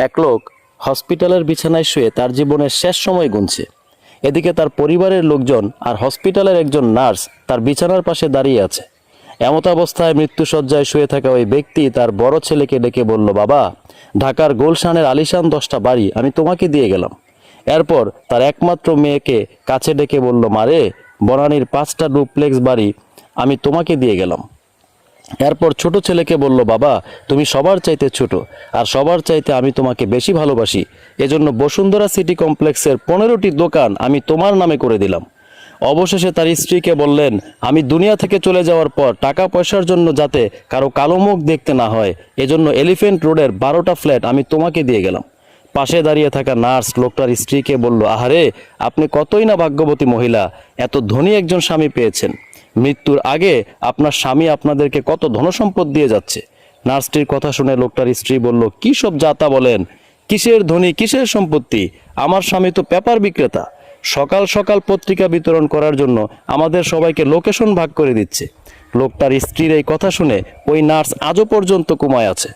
এক লোক হসপিটালের বিছানায় শুয়ে তার জীবনের শেষ সময় গুনছে। এদিকে তার পরিবারের লোকজন আর হসপিটালের একজন নার্স তার বিছানার পাশে দাঁড়িয়ে আছে। এমত অবস্থায় মৃত্যুশয্যায় শুয়ে থাকা ওই ব্যক্তি তার বড় ছেলেকে ডেকে বলল, বাবা, ঢাকার গুলশানের আলিশান 10টা বাড়ি আমি তোমাকে দিয়ে গেলাম। এরপর তার একমাত্র মেয়েকে কাছে ডেকে বলল, মারে, বনানীর 5টা ডুপ্লেক্স বাড়ি আমি তোমাকে দিয়ে গেলাম। এরপর ছোট ছেলেকে বলল, বাবা, তুমি সবার চাইতে ছোট, আর সবার চাইতে আমি তোমাকে বেশি ভালোবাসি, এজন্য বসুন্ধরা সিটি কমপ্লেক্সের 15টি দোকান আমি তোমার নামে করে দিলাম। অবশেষে তার স্ত্রীকে বললেন, আমি দুনিয়া থেকে চলে যাওয়ার পর টাকা পয়সার জন্য যাতে কারো কালো মুখ দেখতে না হয়, এজন্য এলিফ্যান্ট রোডের 12টা ফ্ল্যাট আমি তোমাকে দিয়ে গেলাম। পাশে দাঁড়িয়ে থাকা নার্স লোকটার স্ত্রীকে বলল, আহারে, আপনি কতই না ভাগ্যবতী মহিলা, এত ধনী একজন স্বামী পেয়েছেন। মৃত্যুর আগে আপনার স্বামী আপনাদেরকে কত ধনসম্পদ দিয়ে যাচ্ছে। নার্সটির কথা শুনে লোকটার স্ত্রী বলল, কি সব যাতা বলেন, কিসের ধনী, কিসের সম্পত্তি? আমার স্বামী তো পেপার বিক্রেতা, সকাল সকাল পত্রিকা বিতরণ করার জন্য আমাদের সবাইকে লোকেশন ভাগ করে দিচ্ছে। লোকটার স্ত্রীর এই কথা শুনে ওই নার্স আজও পর্যন্ত কোমায় আছে।